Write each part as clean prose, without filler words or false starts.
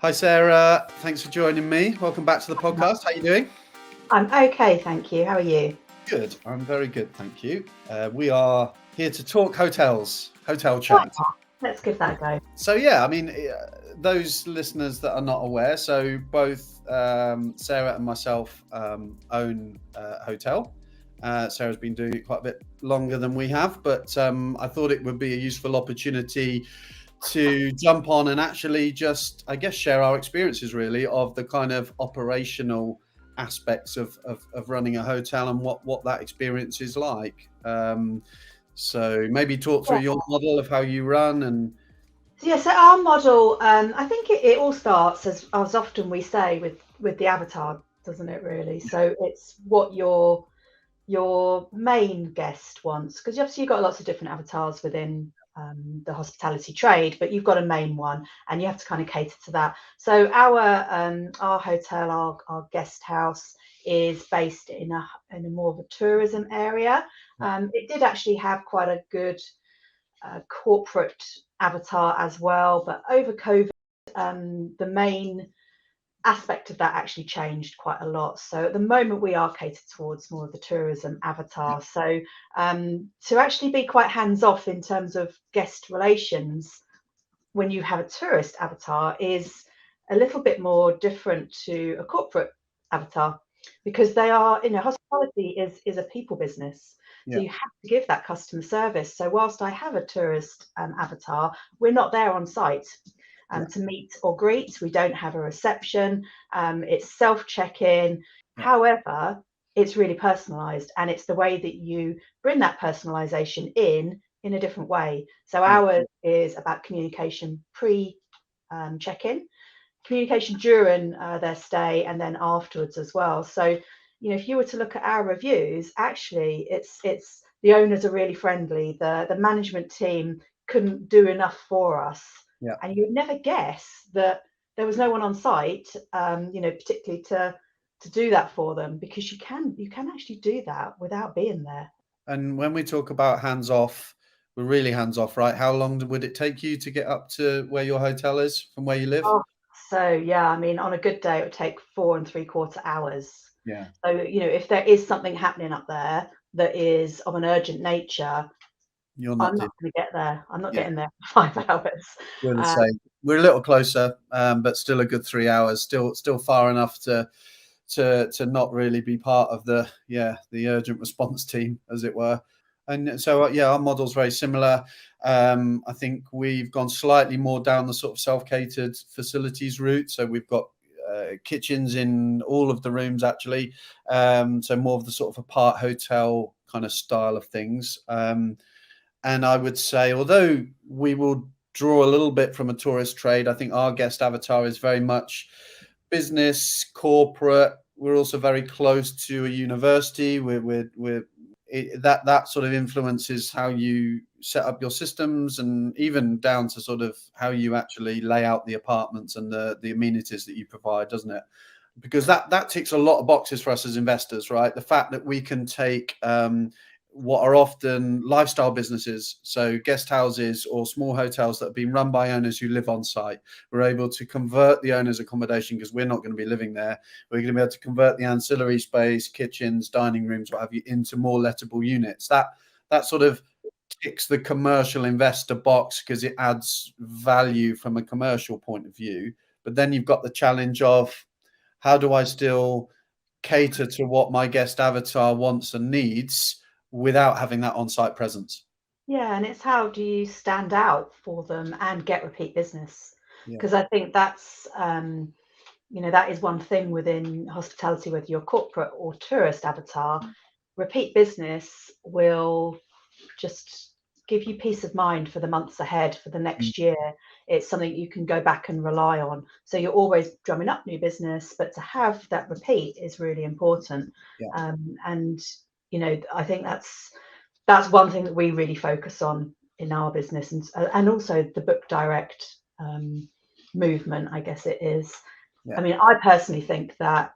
Hi, Sarah. Thanks for joining me. Welcome back to the podcast. How are you doing? I'm okay, thank you. How are you? Good. I'm very good, thank you. We are here to talk hotels, hotel Why chat. not? Let's give that a go. So, yeah, I mean, those listeners that are not aware, so both Sarah and myself own a hotel. Sarah's been doing it quite a bit longer than we have, but I thought it would be a useful opportunity to jump on and actually just, I guess, share our experiences really of the kind of operational aspects of running a hotel and what that experience is like. So maybe talk through Yeah. your model of how you run and So our model, I think it all starts as often we say with the avatar, doesn't it? Really. So it's what your main guest wants, because obviously you've got lots of different avatars within the hospitality trade, but you've got a main one, and you have to kind of cater to that. So our hotel, our guest house, is based in a more of a tourism area. It did actually have quite a good corporate avatar as well, but over COVID, the main aspect of that actually changed quite a lot. So at the moment, we are catered towards more of the tourism avatar. So to actually be quite hands off in terms of guest relations when you have a tourist avatar is a little bit more different to a corporate avatar, because they are, hospitality is a people business. So yeah, you have to give that customer service. So whilst I have a tourist avatar, we're not there on site yeah, to meet or greet. We don't have a reception. It's self check-in. yeah, However, it's really personalized, and it's the way that you bring that personalization in a different way. So yeah, ours is about communication pre check-in, communication during their stay, and then afterwards as well. So, if you were to look at our reviews, actually, it's the owners are really friendly. The management team couldn't do enough for us, yeah. and you'd never guess that there was no one on site, particularly to do that for them, because you can actually do that without being there. And when we talk about hands off, we're really hands off, right? How long would it take you to get up to where your hotel is from where you live? Oh, so yeah, I mean, on a good day, it would take 4 3/4 hours. Yeah, So, if there is something happening up there that is of an urgent nature, you're I'm not not doing. going to get there. I'm not Yeah. getting there for 5 hours. We're the Um, same. We're a little closer, but still a good 3 hours. Still far enough to not really be part of the urgent response team, as it were. And so yeah, our model's very similar. I think we've gone slightly more down the sort of self-catered facilities route. So we've got kitchens in all of the rooms actually. So more of the sort of apart hotel kind of style of things. And I would say, although we will draw a little bit from a tourist trade, I think our guest avatar is very much business, corporate. We're also very close to a university. That sort of influences how you set up your systems, and even down to sort of how you actually lay out the apartments and the amenities that you provide, doesn't it? Because that ticks a lot of boxes for us as investors, right? The fact that we can take what are often lifestyle businesses, so guest houses or small hotels that have been run by owners who live on site. We're able to convert the owner's accommodation, because we're not going to be living there. We're going to be able to convert the ancillary space, kitchens, dining rooms, what have you, into more lettable units. That sort of ticks the commercial investor box because it adds value from a commercial point of view. But then you've got the challenge of, how do I still cater to what my guest avatar wants and needs without having that on-site presence? yeah, and it's how do you stand out for them and get repeat business? Yeah. Because I think that is one thing within hospitality, whether you're corporate or tourist avatar, repeat business will just give you peace of mind for the months ahead, for the Mm. next year. It's something you can go back and rely on. So you're always drumming up new business, but to have that repeat is really important. Yeah. And I think that's one thing that we really focus on in our business, and also the book direct movement, I guess it is. Yeah. I mean, I personally think that,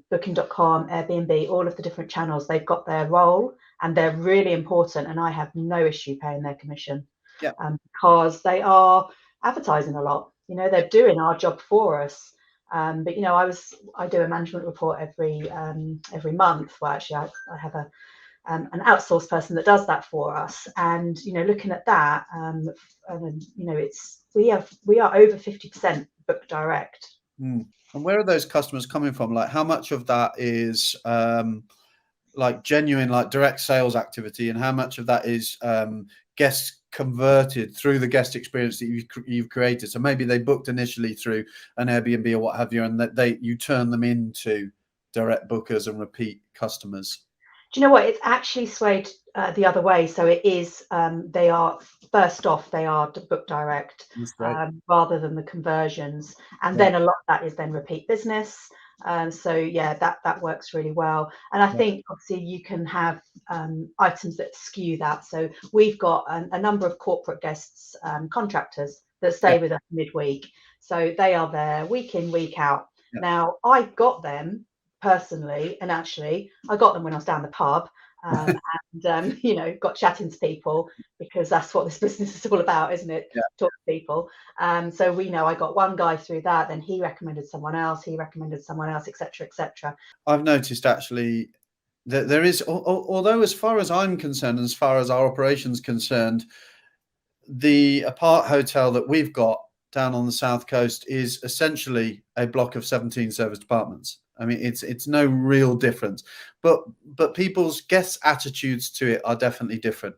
Booking.com, Airbnb, all of the different channels, they've got their role and they're really important. And I have no issue paying their commission Yeah. because they are advertising a lot. they're doing our job for us. But I do a management report every month. Well, actually, I have an outsourced person that does that for us. And looking at that, it's we are over 50% book direct. And where are those customers coming from? Like, how much of that is like genuine, like direct sales activity, and how much of that is guests converted through the guest experience that you've created? So maybe they booked initially through an Airbnb or what have you, and that you turn them into direct bookers and repeat customers. Do you know what? It's actually swayed the other way. So it is, they are, first off, they are book direct rather than the conversions. And then a lot of that is then repeat business. So yeah, that works really well. And I think obviously you can have items that skew that. So we've got a number of corporate guests, contractors that stay with us midweek. So they are there week in, week out. Now I got them personally, and actually I got them when I was down the pub, and got chatting to people, because that's what this business is all about, isn't it? Talk to people. So I got one guy through that, then he recommended someone else, etc., etc. I've noticed actually that there is, although as far as I'm concerned, as far as our operations concerned, the apart hotel that we've got down on the south coast is essentially a block of 17 service departments. I mean, it's no real difference, but people's guests' attitudes to it are definitely different.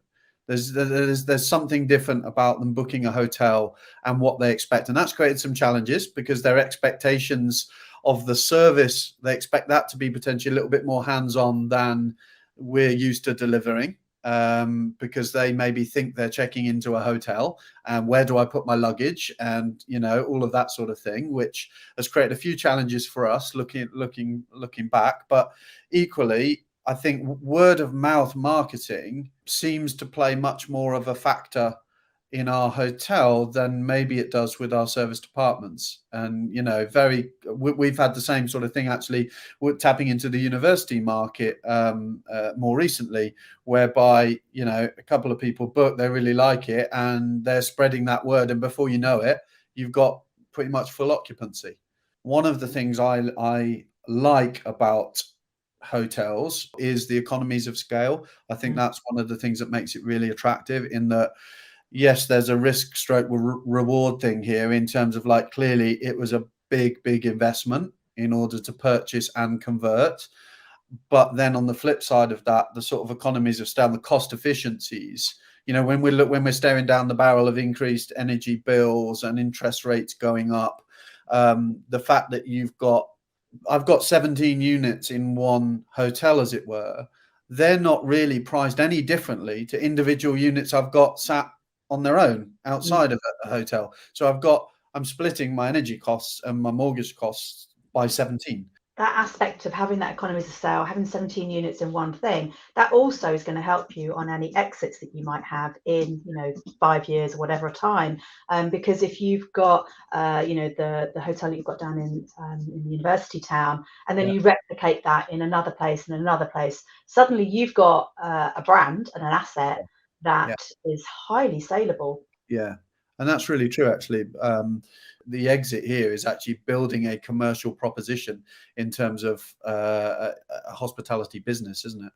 There's something different about them booking a hotel and what they expect, and that's created some challenges, because their expectations of the service, they expect that to be potentially a little bit more hands-on than we're used to delivering. Because they maybe think they're checking into a hotel, and where do I put my luggage, and all of that sort of thing, which has created a few challenges for us looking back. But equally, I think word of mouth marketing seems to play much more of a factor in our hotel than maybe it does with our service departments. And we've had the same sort of thing actually. We're tapping into the university market more recently, whereby a couple of people book, they really like it, and they're spreading that word, and before you know it, you've got pretty much full occupancy. One of the things I like about hotels is the economies of scale. I think that's one of the things that makes it really attractive, in that yes, there's a risk stroke reward thing here, in terms of, like, clearly it was a big investment in order to purchase and convert. But then on the flip side of that, the sort of economies of scale, the cost efficiencies, when we're staring down the barrel of increased energy bills and interest rates going up, the fact that I've got 17 units in one hotel, as it were, they're not really priced any differently to individual units I've got sat on their own outside of a hotel. So I'm splitting my energy costs and my mortgage costs by 17. That aspect of having that economies of scale, having 17 units in one thing, that also is going to help you on any exits that you might have in 5 years or whatever time, because if you've got the hotel that you've got down in the university town, and then you replicate that in another place and another place, suddenly you've got a brand and an asset that is highly saleable. And that's really true, actually. The exit here is actually building a commercial proposition in terms of a hospitality business, isn't it?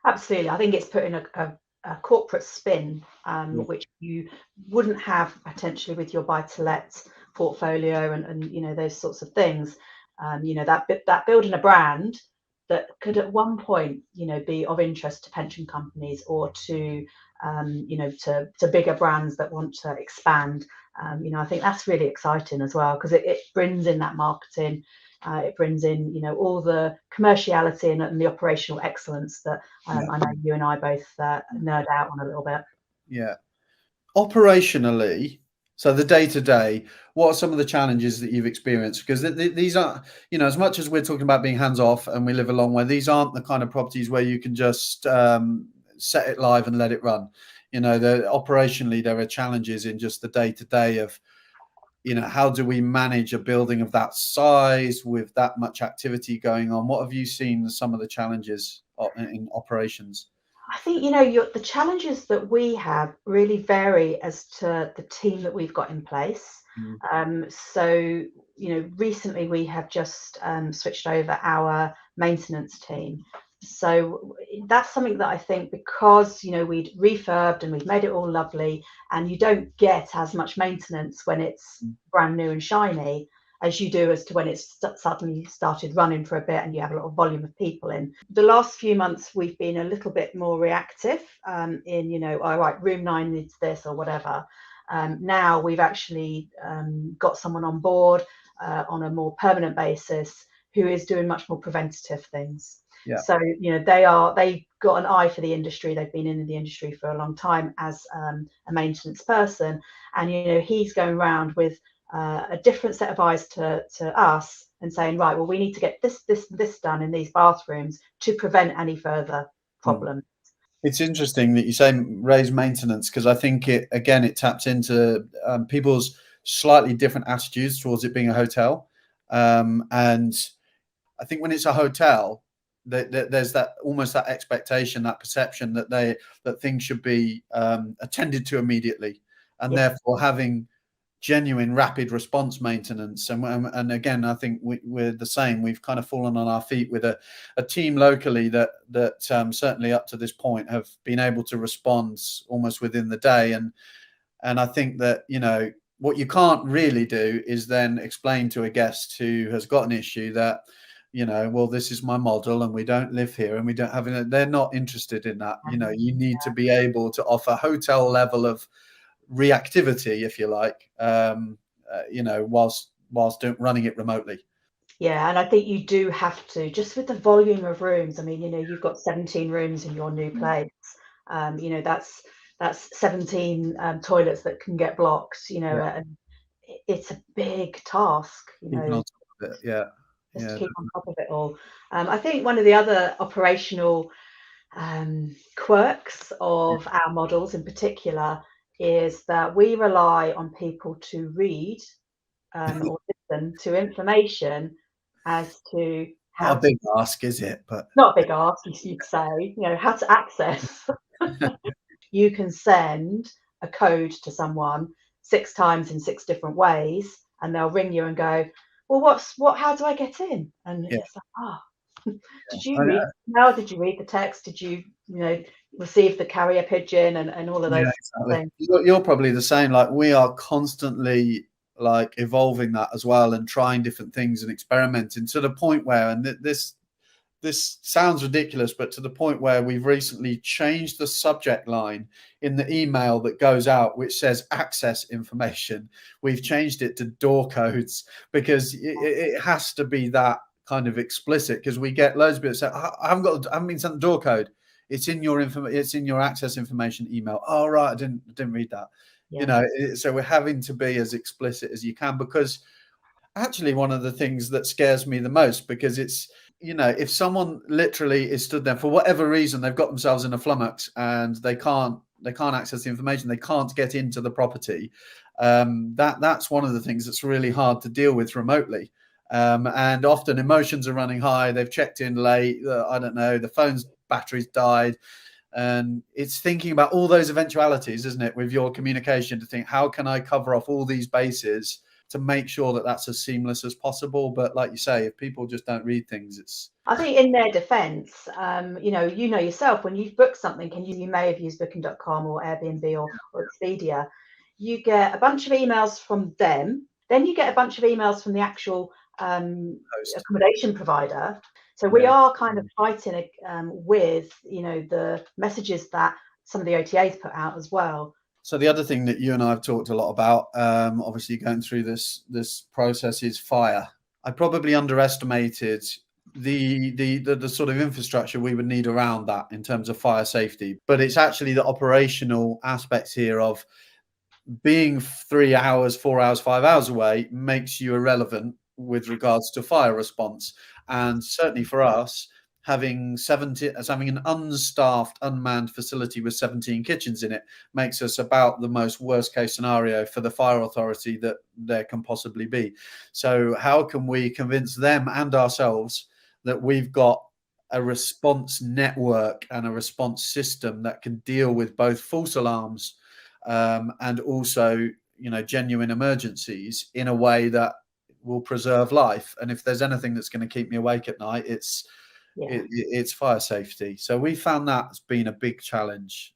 Absolutely. I think it's putting a corporate spin, which you wouldn't have potentially with your buy-to-let portfolio and those sorts of things. That building a brand that could at one point be of interest to pension companies, or to bigger brands that want to expand. I think that's really exciting as well, because it brings in that marketing, it brings in all the commerciality and the operational excellence that I know you and I both nerd out on a little bit. Operationally, so the day-to-day, what are some of the challenges that you've experienced? Because these are, as much as we're talking about being hands-off and we live a long way, these aren't the kind of properties where you can just set it live and let it run. Operationally, there are challenges in just the day-to-day of, how do we manage a building of that size with that much activity going on? What have you seen as some of the challenges in operations? I think the challenges that we have really vary as to the team that we've got in place. So, recently we have just switched over our maintenance team. So that's something that I think, because we'd refurbed and we'd made it all lovely, and you don't get as much maintenance when it's brand new and shiny as you do as to when it's suddenly started running for a bit and you have a lot of volume of people in. The last few months we've been a little bit more reactive in, all right, room 9 needs this or whatever. Now we've actually got someone on board on a more permanent basis who is doing much more preventative things. Yeah. So they've got an eye for the industry. They've been in the industry for a long time as a maintenance person, and he's going around with a different set of eyes to us and saying, right, well, we need to get this done in these bathrooms to prevent any further problems. It's interesting that you say raise maintenance, because I think it taps into people's slightly different attitudes towards it being a hotel. And I think when it's a hotel, there's that almost that expectation, that perception that things should be attended to immediately, and therefore having genuine rapid response maintenance. And again, I think we're the same. We've kind of fallen on our feet with a team locally that certainly up to this point have been able to respond almost within the day. And I think that, what you can't really do is then explain to a guest who has got an issue that, well, this is my model and we don't live here and we don't have it. They're not interested in that. You need to be able to offer hotel level of reactivity, if you like, whilst running it remotely. Yeah, and I think you do have to, just with the volume of rooms. I mean, you've got 17 rooms in your new place. That's 17 toilets that can get blocked. And it's a big task. Keeping on top of it, just to keep on top of it all. I think one of the other operational quirks of our models in particular is that we rely on people to read or listen to information as to how. Not a big ask, is it? But not a big ask, you'd say. How to access. You can send a code to someone 6 times in 6 different ways, and they'll ring you and go, "Well, how do I get in?" And it's like, did you read? No, did you read the text? Did you receive the carrier pigeon and all of those things? You're probably the same. Like, we are constantly like evolving that as well and trying different things and experimenting to the point where, and this sounds ridiculous, but to the point where we've recently changed the subject line in the email that goes out, which says access information. We've changed it to door codes, because it has to be that kind of explicit, because we get loads of people say, I haven't been sent the door code. It's in your it's in your access information email. Oh, right, I didn't read that. So we're having to be as explicit as you can, because actually one of the things that scares me the most, because it's, if someone literally is stood there for whatever reason, they've got themselves in a flummox and they can't access the information, they can't get into the property. That's one of the things that's really hard to deal with remotely. And often emotions are running high. They've checked in late. I don't know, the phone's battery's died. And it's thinking about all those eventualities, isn't it, with your communication, to think, how can I cover off all these bases to make sure that that's as seamless as possible? But like you say, if people just don't read things, it's... I think in their defense, yourself, when you've booked something, and you may have used booking.com or Airbnb or Expedia, you get a bunch of emails from them. Then you get a bunch of emails from the actual accommodation provider. So we are kind of fighting with, the messages that some of the OTAs put out as well. So the other thing that you and I have talked a lot about, obviously going through this process, is fire. I probably underestimated the sort of infrastructure we would need around that in terms of fire safety. But it's actually the operational aspects here of being 3 hours, 4 hours, 5 hours away makes you irrelevant with regards to fire response. And certainly for us, having an unstaffed, unmanned facility with 17 kitchens in it makes us about the most worst case scenario for the fire authority that there can possibly be. So how can we convince them and ourselves that we've got a response network and a response system that can deal with both false alarms and also, genuine emergencies in a way that will preserve life. And if there's anything that's going to keep me awake at night, it's fire safety. So we found that's been a big challenge.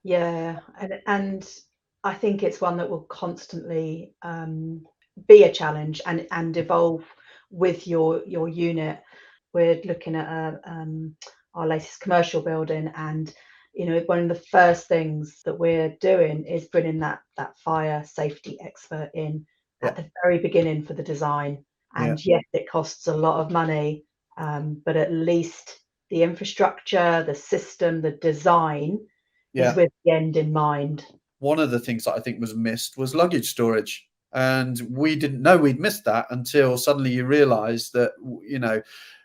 Yeah, and I think it's one that will constantly be a challenge and evolve with your unit. We're looking at our latest commercial building, and one of the first things that we're doing is bringing that fire safety expert in at the very beginning for the design. And yes, it costs a lot of money, but at least the infrastructure, the system, the design is with the end in mind. One of the things that I think was missed was luggage storage. And we didn't know we'd missed that until suddenly you realize that,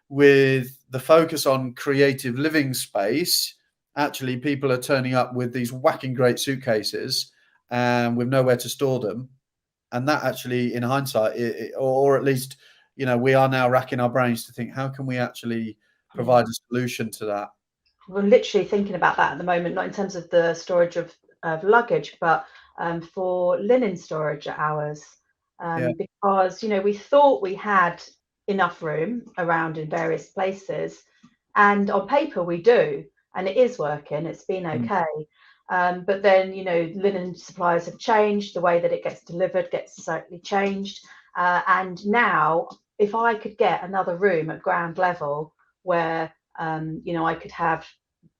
with the focus on creative living space, actually people are turning up with these whacking great suitcases and with nowhere to store them. And that actually, in hindsight, or at least, we are now racking our brains to think, how can we actually provide a solution to that? We're literally thinking about that at the moment, not in terms of the storage of luggage, but for linen storage at ours. Because, we thought we had enough room around in various places. And on paper, we do. And it is working. It's been okay. But then, linen suppliers have changed. The way that it gets delivered gets slightly changed. And now, if I could get another room at ground level where, I could have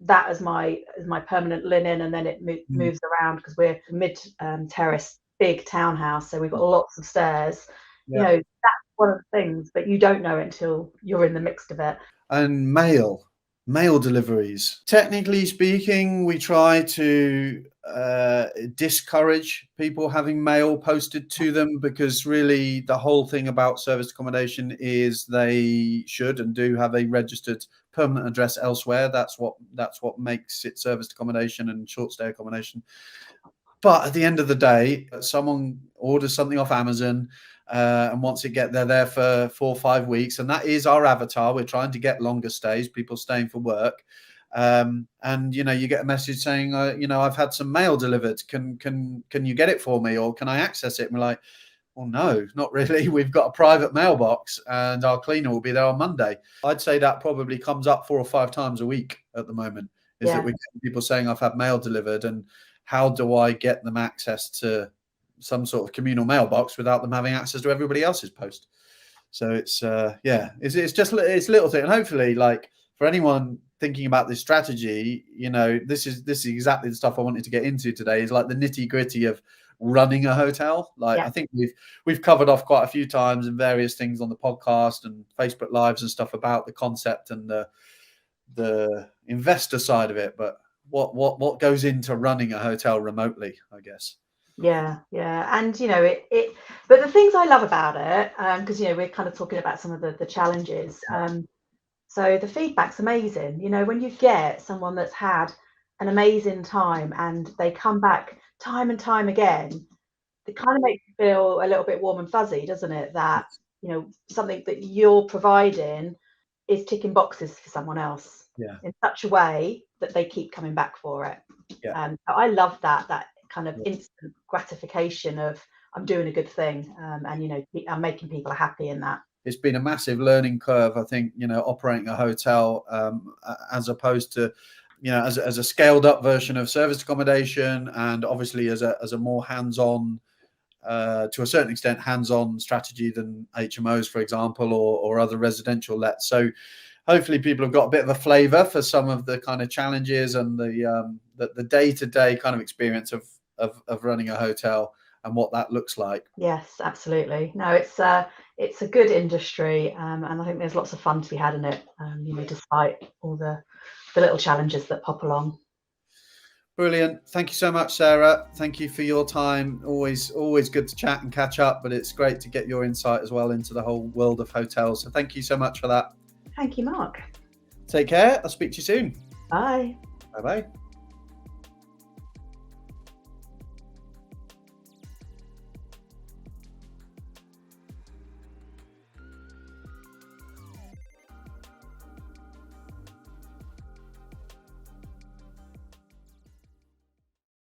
that as my permanent linen, and then it moves around, because we're mid-terrace, big townhouse, so we've got lots of stairs. That's one of the things, but you don't know it until you're in the mix of it. And mail deliveries. Technically speaking, we try to discourage people having mail posted to them, because really the whole thing about serviced accommodation is they should and do have a registered permanent address elsewhere. That's what makes it serviced accommodation and short stay accommodation. But at the end of the day, someone orders something off Amazon and wants to get there for 4 or 5 weeks, and that is our avatar. We're trying to get longer stays, people staying for work. And you get a message saying, I've had some mail delivered. Can you get it for me, or can I access it? And we're like, well, no, not really. We've got a private mailbox, and our cleaner will be there on Monday. I'd say that probably comes up 4 or 5 times a week at the moment. That we get people saying, I've had mail delivered, and how do I get them access to some sort of communal mailbox without them having access to everybody else's post? So it's little thing, and hopefully, like, for anyone thinking about this strategy, this is exactly the stuff I wanted to get into today, is like the nitty-gritty of running a hotel. I think we've covered off quite a few times in various things on the podcast and Facebook Lives and stuff about the concept and the investor side of it, but what goes into running a hotel remotely, I guess. And but the things I love about it, because we're kind of talking about some of the challenges, so the feedback's amazing. When you get someone that's had an amazing time and they come back time and time again, it kind of makes you feel a little bit warm and fuzzy, doesn't it? That something that you're providing is ticking boxes for someone else in such a way that they keep coming back for it. So I love that kind of instant gratification of, I'm doing a good thing, and I'm making people happy in that. It's been a massive learning curve, I think, operating a hotel, as opposed to, as a scaled up version of serviced accommodation, and obviously as a more hands-on, to a certain extent, hands-on strategy than HMOs, for example, or other residential lets. So hopefully people have got a bit of a flavor for some of the kind of challenges and the day-to-day kind of experience of running a hotel and what that looks like. Yes, absolutely. No, it's a good industry, and I think there's lots of fun to be had in it, despite all the little challenges that pop along. Brilliant. Thank you so much, Sarah. Thank you for your time. Always good to chat and catch up, but it's great to get your insight as well into the whole world of hotels. So thank you so much for that. Thank you, Mark. Take care. I'll speak to you soon. Bye. Bye-bye.